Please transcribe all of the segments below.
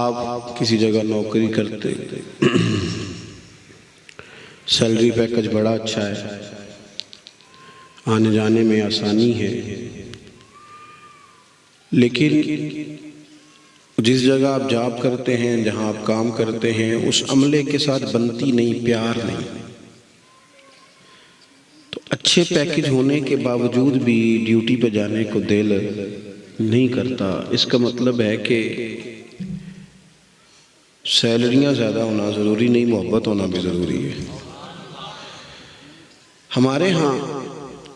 آپ کسی جگہ نوکری کرتے، سیلری پیکج بڑا اچھا ہے، آنے جانے میں آسانی ہے، لیکن جس جگہ آپ جاب کرتے ہیں، جہاں آپ کام کرتے ہیں، اس عملے کے ساتھ بنتی نہیں، پیار نہیں، تو اچھے پیکج ہونے کے باوجود بھی ڈیوٹی پہ جانے کو دل نہیں کرتا۔ اس کا مطلب ہے کہ سیلریاں زیادہ ہونا ضروری نہیں، محبت ہونا بھی ضروری ہے۔ ہمارے ہاں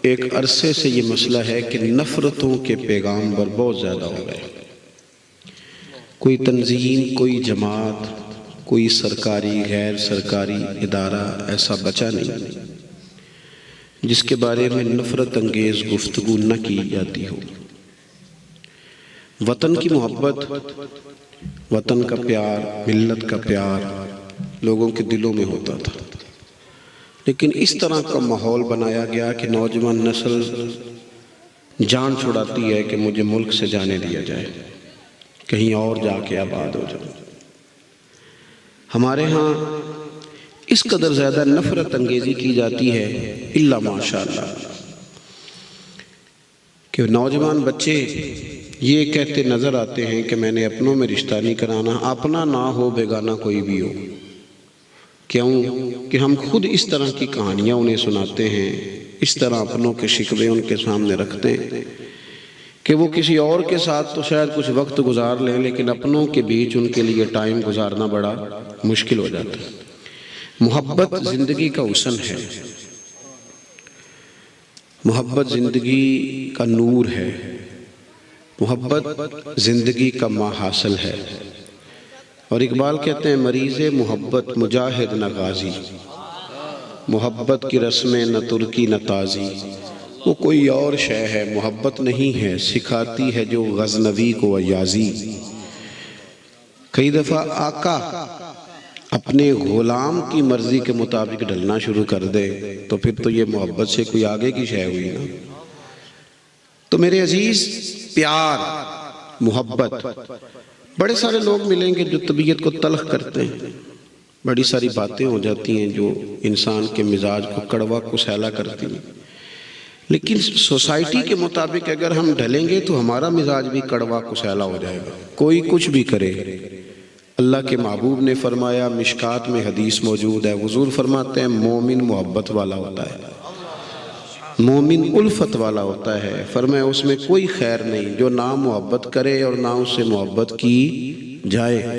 ایک عرصے سے یہ مسئلہ ہے کہ نفرتوں کے پیغامبر بہت زیادہ ہو گئے۔ کوئی تنظیم، کوئی جماعت، کوئی سرکاری غیر سرکاری ادارہ ایسا بچا نہیں جس کے بارے میں نفرت انگیز گفتگو نہ کی جاتی ہو۔ وطن کی محبت، وطن کا پیار، ملت کا پیار لوگوں کے دلوں میں ہوتا تھا، لیکن اس طرح کا ماحول بنایا گیا کہ نوجوان نسل جان چھڑاتی ہے کہ مجھے ملک سے جانے دیا جائے، کہیں اور جا کے آباد ہو جاؤ۔ ہمارے ہاں اس قدر زیادہ نفرت انگیزی کی جاتی ہے، الا ماشاءاللہ، کہ نوجوان بچے یہ کہتے نظر آتے ہیں کہ میں نے اپنوں میں رشتہ نہیں کرانا، اپنا نہ ہو بیگانہ کوئی بھی ہو۔ کیوں کہ ہم خود اس طرح کی کہانیاں انہیں سناتے ہیں، اس طرح اپنوں کے شکوے ان کے سامنے رکھتے ہیں کہ وہ کسی اور کے ساتھ تو شاید کچھ وقت گزار لیں، لیکن اپنوں کے بیچ ان کے لیے ٹائم گزارنا بڑا مشکل ہو جاتا ہے۔ محبت زندگی کا حسن ہے، محبت زندگی کا نور ہے، محبت زندگی کا محاصل ہے۔ اور اقبال کہتے ہیں مریض محبت مجاہد نہ غازی، محبت کی رسمیں نہ ترکی نہ تازی، وہ کوئی اور شے ہے، محبت نہیں ہے، سکھاتی ہے جو غزنوی کو ایازی۔ کئی دفعہ آقا اپنے غلام کی مرضی کے مطابق ڈھلنا شروع کر دے تو پھر تو یہ محبت سے کوئی آگے کی شے ہوئی نا۔ تو میرے عزیز، پیار، محبت، بڑے سارے لوگ ملیں گے جو طبیعت کو تلخ کرتے ہیں، بڑی ساری باتیں ہو جاتی ہیں جو انسان کے مزاج کو کڑوا کسیلا کرتی ہیں، لیکن سوسائٹی کے مطابق اگر ہم ڈھلیں گے تو ہمارا مزاج بھی کڑوا کسیلا ہو جائے گا، کوئی کچھ بھی کرے۔ اللہ کے محبوب نے فرمایا، مشکات میں حدیث موجود ہے، حضور فرماتے ہیں مومن محبت والا ہوتا ہے، مومن الفت والا ہوتا ہے، فرمایا اس میں کوئی خیر نہیں جو نہ محبت کرے اور نہ اس سے محبت کی جائے۔